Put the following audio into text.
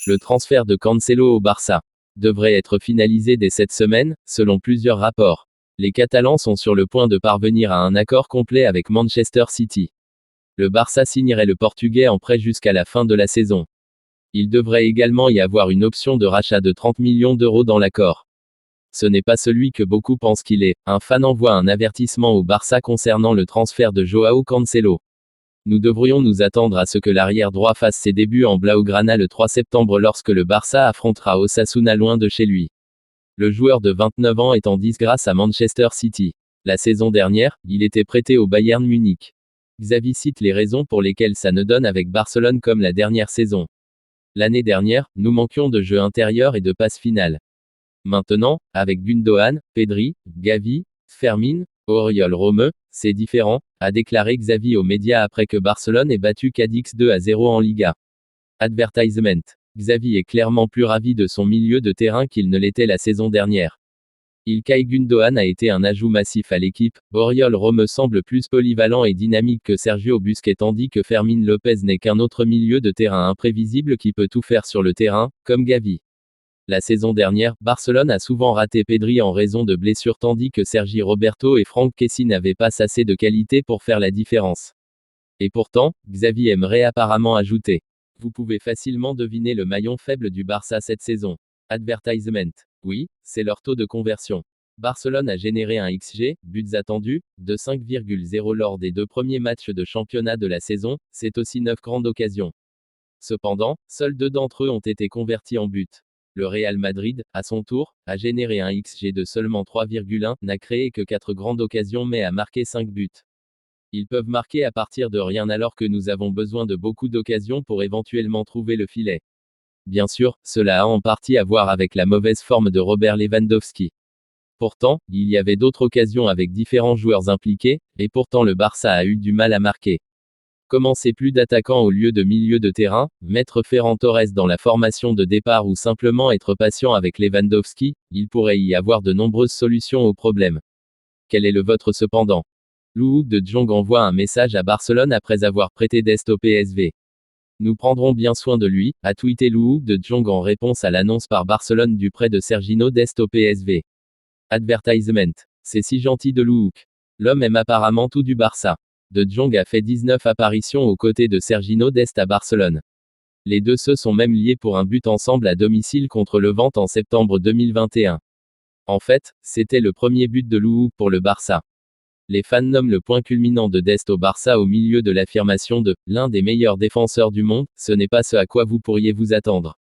Le transfert de Cancelo au Barça devrait être finalisé dès cette semaine, selon plusieurs rapports. Les Catalans sont sur le point de parvenir à un accord complet avec Manchester City. Le Barça signerait le Portugais en prêt jusqu'à la fin de la saison. Il devrait également y avoir une option de rachat de 30 millions d'euros dans l'accord. Ce n'est pas celui que beaucoup pensent qu'il est. Un fan envoie un avertissement au Barça concernant le transfert de Joao Cancelo. Nous devrions nous attendre à ce que l'arrière droit fasse ses débuts en Blaugrana le 3 septembre lorsque le Barça affrontera Osasuna loin de chez lui. Le joueur de 29 ans est en disgrâce à Manchester City. La saison dernière, il était prêté au Bayern Munich. Xavi cite les raisons pour lesquelles ça ne donne avec Barcelone comme la dernière saison. L'année dernière, nous manquions de jeu intérieur et de passe finale. Maintenant, avec Gundogan, Pedri, Gavi, Fermin, Oriol Romeu, c'est différent, a déclaré Xavi aux médias après que Barcelone ait battu Cadix 2-0 en Liga. Advertisement. Xavi est clairement plus ravi de son milieu de terrain qu'il ne l'était la saison dernière. Ilkay Gundogan a été un ajout massif à l'équipe. Oriol Romeu semble plus polyvalent et dynamique que Sergio Busquets tandis que Fermin Lopez n'est qu'un autre milieu de terrain imprévisible qui peut tout faire sur le terrain, comme Gavi. La saison dernière, Barcelone a souvent raté Pedri en raison de blessures tandis que Sergi Roberto et Franck Kessie n'avaient pas assez de qualité pour faire la différence. Et pourtant, Xavi aimerait apparemment ajouter. Vous pouvez facilement deviner le maillon faible du Barça cette saison. Advertisement. Oui, c'est leur taux de conversion. Barcelone a généré un XG, buts attendus, de 5,0 lors des 2 premiers matchs de championnat de la saison, c'est aussi 9 grandes occasions. Cependant, seuls 2 d'entre eux ont été convertis en buts. Le Real Madrid, à son tour, a généré un XG de seulement 3,1, n'a créé que 4 grandes occasions mais a marqué 5 buts. Ils peuvent marquer à partir de rien alors que nous avons besoin de beaucoup d'occasions pour éventuellement trouver le filet. Bien sûr, cela a en partie à voir avec la mauvaise forme de Robert Lewandowski. Pourtant, il y avait d'autres occasions avec différents joueurs impliqués, et pourtant le Barça a eu du mal à marquer. Commencer plus d'attaquants au lieu de milieu de terrain, mettre Ferran Torres dans la formation de départ ou simplement être patient avec Lewandowski, il pourrait y avoir de nombreuses solutions au problème. Quel est le vôtre cependant? Luuk de Jong envoie un message à Barcelone après avoir prêté Dest au PSV. Nous prendrons bien soin de lui, a tweeté Luuk de Jong en réponse à l'annonce par Barcelone du prêt de Sergiño Dest au PSV. Advertisement. C'est si gentil de Luuk. L'homme aime apparemment tout du Barça. De Jong a fait 19 apparitions aux côtés de Sergiño Dest à Barcelone. Les deux se sont même liés pour un but ensemble à domicile contre Levante en septembre 2021. En fait, c'était le premier but de Luuk pour le Barça. Les fans nomment le point culminant de Dest au Barça au milieu de l'affirmation de « l'un des meilleurs défenseurs du monde », ce n'est pas ce à quoi vous pourriez vous attendre.